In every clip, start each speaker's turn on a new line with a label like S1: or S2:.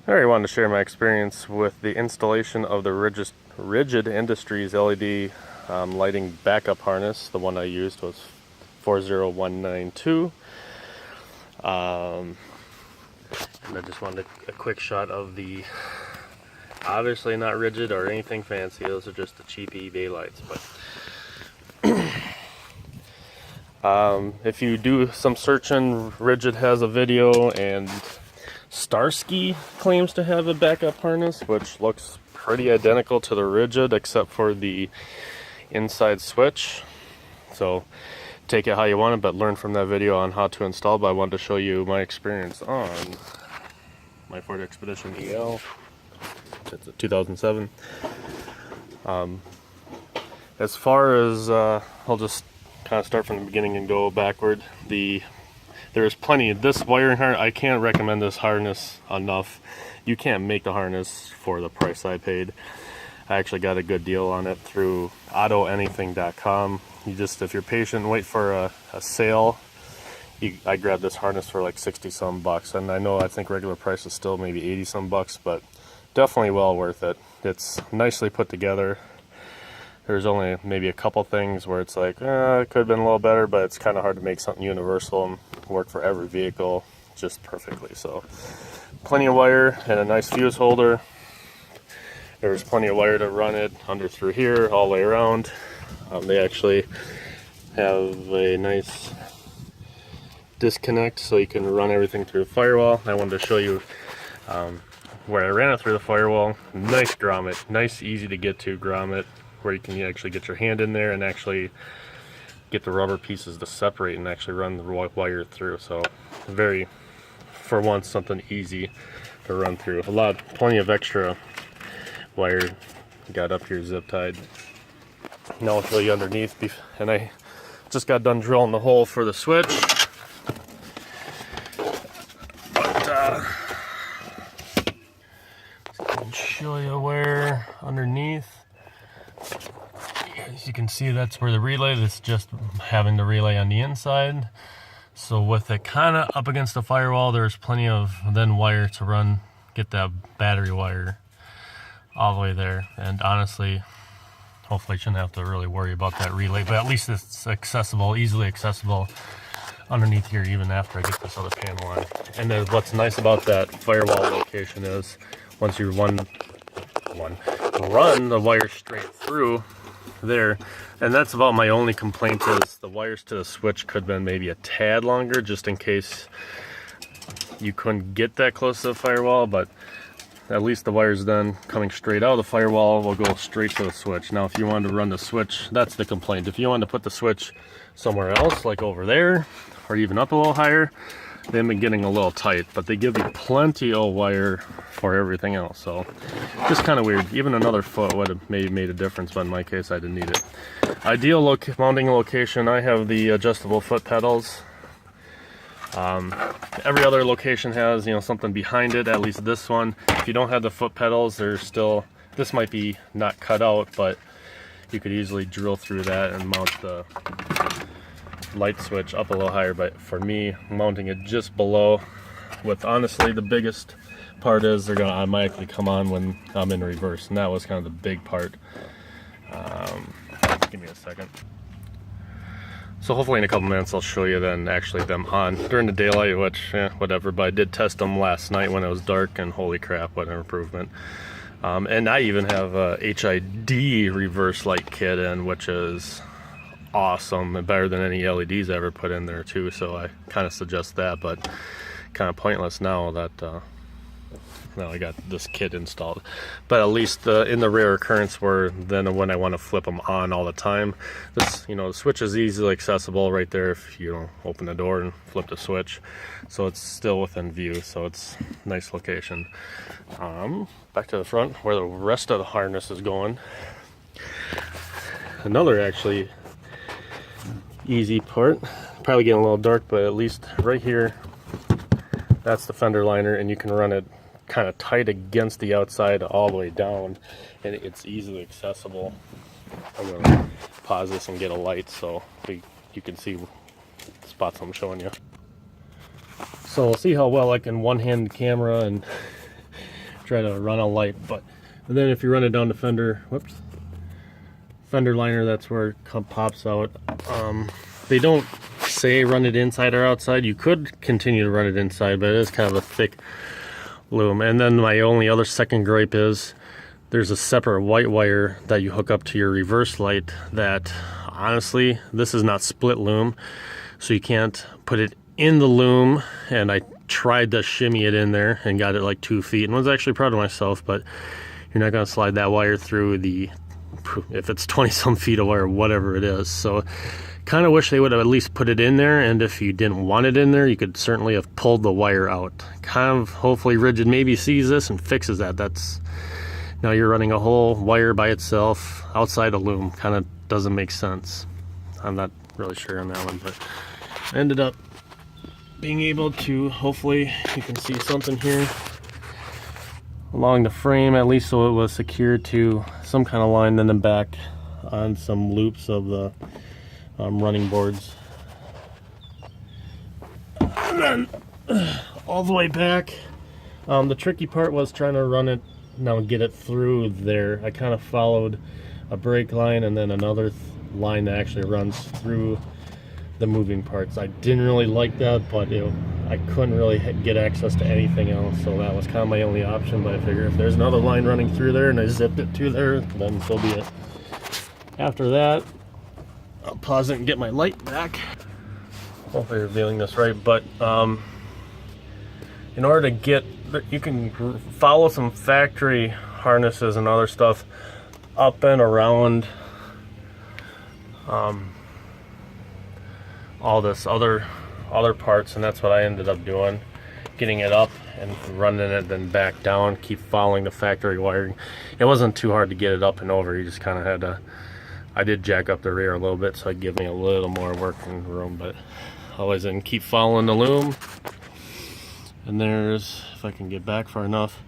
S1: I wanted to share my experience with the installation of the Rigid Industries LED lighting backup harness. The one I used was 40192. And I just wanted a quick shot of the, obviously not Rigid or anything fancy, those are just the cheap eBay lights. But if you do some searching, Rigid has a video, and Starsky claims to have a backup harness, which looks pretty identical to the Rigid except for the inside switch. So take it how you want it, but learn from that video on how to install. But I wanted to show you my experience on my Ford Expedition EL. It's a 2007. As far as I'll just kind of start from the beginning and go backward. There's plenty of this wiring harness. I can't recommend this harness enough. You can't make the harness for the price I paid. I actually got a good deal on it through AutoAnything.com. You just, if you're patient, wait for a sale. I grabbed this harness for like 60 some bucks, and I think regular price is still maybe 80 some bucks, but definitely well worth it. It's nicely put together. There's only maybe a couple things where it's like, it could have been a little better, but it's kind of hard to make something universal and work for every vehicle just perfectly. So plenty of wire and a nice fuse holder. There's plenty of wire to run it under through here all the way around. They actually have a nice disconnect so you can run everything through the firewall. I wanted to show you where I ran it through the firewall. Nice grommet, nice easy to get to grommet, where you can actually get your hand in there and actually get the rubber pieces to separate and actually run the wire through. So very, for once, something easy to run through. Plenty of extra wire got up here zip tied. Now I'll show you underneath, and I just got done drilling the hole for the switch. But I'll show you where underneath. As you can see, that's where the relay, that's just having the relay on the inside. So with it kind of up against the firewall, there's plenty of then wire to run, get that battery wire all the way there. And honestly, hopefully I shouldn't have to really worry about that relay, but at least it's accessible, easily accessible underneath here even after I get this other panel on. And then what's nice about that firewall location is once you run the wire straight through there, and that's about my only complaint, is the wires to the switch could have been maybe a tad longer, just in case you couldn't get that close to the firewall. But at least the wires then coming straight out of the firewall will go straight to the switch. Now if you wanted to run the switch, that's the complaint. If you wanted to put the switch somewhere else, like over there or even up a little higher, they've been getting a little tight, but they give you plenty of wire for everything else. So just kind of weird. Even another foot would have maybe made a difference, but in my case I didn't need it. Ideal mounting location, I have the adjustable foot pedals. Every other location has, something behind it. At least this one, if you don't have the foot pedals, there's still, this might be not cut out, but you could easily drill through that and mount the light switch up a little higher. But for me, mounting it just below, with honestly the biggest part is they're going to automatically come on when I'm in reverse, and that was kind of the big part. Give me a second. So hopefully in a couple minutes I'll show you then actually them on during the daylight, which whatever, but I did test them last night when it was dark, and holy crap, what an improvement. And I even have a HID reverse light kit in, which is awesome and better than any LEDs I ever put in there too. So I kind of suggest that, but kind of pointless now that now I got this kit installed. But at least in the rare occurrence where then when I want to flip them on all the time, this, the switch is easily accessible right there if you open the door and flip the switch, so it's still within view. So it's a nice location. Back to the front where the rest of the harness is going. Another actually easy part, probably getting a little dark, but at least right here, that's the fender liner, and you can run it kind of tight against the outside all the way down, and it's easily accessible. I'm going to pause this and get a light so you can see the spots I'm showing you. So we'll see how well I can one-hand the camera and try to run a light. But and then if you run it down the fender, fender liner, that's where it pops out. They don't say run it inside or outside. You could continue to run it inside, but it is kind of a thick loom. And then my only other second gripe is there's a separate white wire that you hook up to your reverse light that, honestly, this is not split loom, so you can't put it in the loom. And I tried to shimmy it in there and got it like 2 feet and was actually proud of myself, but you're not going to slide that wire through if it's 20 some feet of wire, whatever it is. So kind of wish they would have at least put it in there, and if you didn't want it in there, you could certainly have pulled the wire out. Kind of, hopefully Rigid maybe sees this and fixes that. Now you're running a whole wire by itself outside a loom. Kind of doesn't make sense. I'm not really sure on that one, but I ended up being able to, hopefully you can see something here along the frame, at least, so it was secured to some kind of line, then back on some loops of the running boards, and then all the way back. The tricky part was trying to run it, get it through there. I kind of followed a brake line and then another line that actually runs through the moving parts. I didn't really like that, but I couldn't really get access to anything else, so that was kind of my only option. But I figure if there's another line running through there and I zipped it to there, then so be it. After that, I'll pause it and get my light back. Hopefully revealing this right, but in order to get, you can follow some factory harnesses and other stuff up and around all this other parts, and that's what I ended up doing, getting it up and running it then back down, keep following the factory wiring. It wasn't too hard to get it up and over. You just kind of had to, I did jack up the rear a little bit so it gave me a little more working room, but always then keep following the loom. And there's, if I can get back far enough,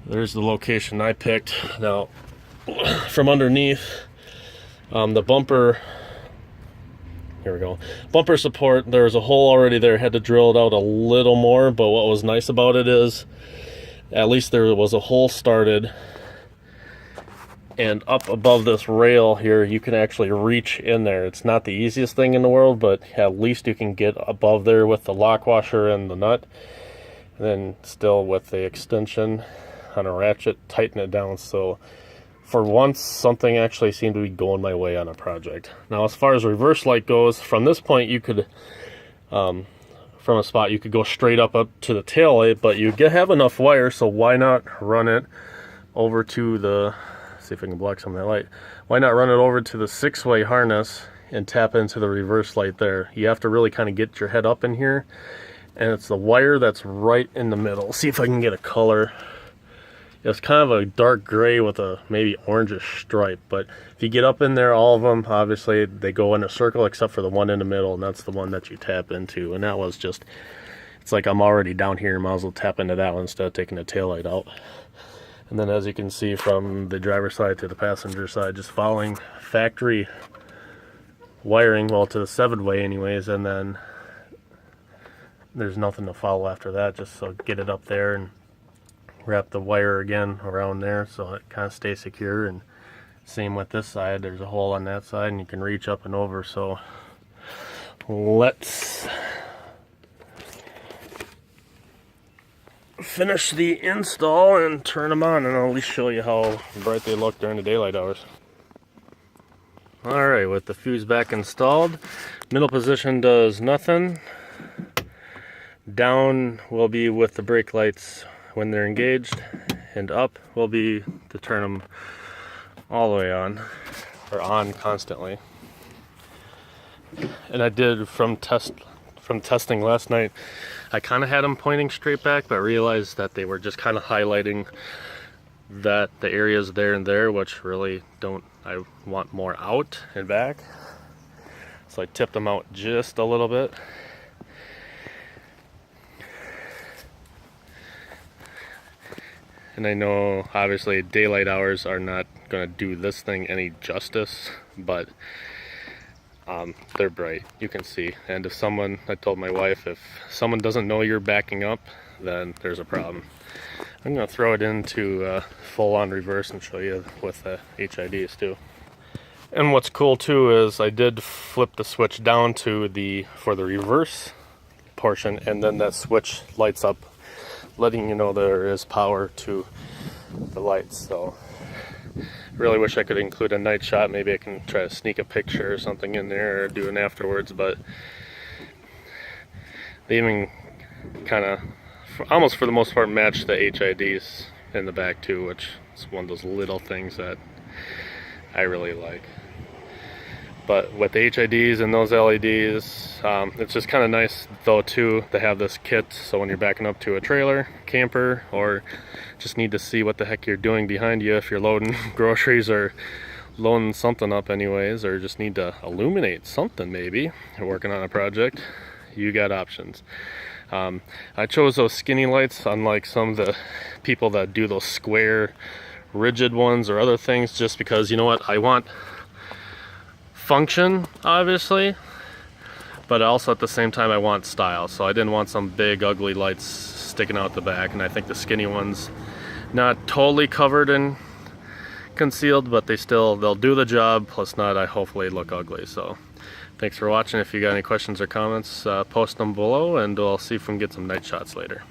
S1: there's the location I picked. Now from underneath the bumper, here we go, bumper support, there's a hole already there. Had to drill it out a little more, but what was nice about it is at least there was a hole started, and up above this rail here you can actually reach in there. It's not the easiest thing in the world, but at least you can get above there with the lock washer and the nut, and then still with the extension on a ratchet tighten it down. So for once, something actually seemed to be going my way on a project. Now, as far as reverse light goes, from this point you could, from a spot, you could go straight up to the tail light, but you have enough wire, so why not run it over to the, see if I can block some of that light, why not run it over to the 6-way harness and tap into the reverse light there. You have to really kind of get your head up in here, and it's the wire that's right in the middle. See if I can get a color. It's kind of a dark gray with a maybe orangish stripe, but if you get up in there, all of them, obviously, they go in a circle except for the one in the middle, and that's the one that you tap into. And that was just, it's like I'm already down here, might as well tap into that one instead of taking the taillight out. And then as you can see from the driver's side to the passenger side, just following factory wiring, well, to the 7-way anyways, and then there's nothing to follow after that, just so get it up there and wrap the wire again around there so it kind of stays secure. And same with this side, there's a hole on that side and you can reach up and over. So let's finish the install and turn them on, and I'll at least show you how bright they look during the daylight hours. Alright, with the fuse back installed, middle position does nothing. Down will be with the brake lights when they're engaged, and up will be to turn them all the way on, or on constantly. And I did from testing last night, I kind of had them pointing straight back, but realized that they were just kind of highlighting that the areas there and there, which really don't, I want more out and back. So I tipped them out just a little bit. And I know obviously daylight hours are not going to do this thing any justice, but they're bright, you can see. And if someone, I told my wife, if someone doesn't know you're backing up, then there's a problem. I'm going to throw it into full-on reverse and show you with the HIDs too. And what's cool too is I did flip the switch down to for the reverse portion, and then that switch lights up, letting you know there is power to the lights. So really wish I could include a night shot. Maybe I can try to sneak a picture or something in there or do it afterwards, but they even kind of almost for the most part match the HIDs in the back too, which is one of those little things that I really like. But with the HIDs and those LEDs, it's just kind of nice though too to have this kit, so when you're backing up to a trailer, camper, or just need to see what the heck you're doing behind you, if you're loading groceries or loading something up anyways, or just need to illuminate something maybe, you're working on a project, you got options. I chose those skinny lights, unlike some of the people that do those square rigid ones or other things, just because, you know what, I want function obviously, but also at the same time I want style. So I didn't want some big ugly lights sticking out the back, and I think the skinny ones, not totally covered and concealed, but they'll do the job, plus not hopefully look ugly. So thanks for watching. If you got any questions or comments, post them below, and we'll see if we can get some night shots later.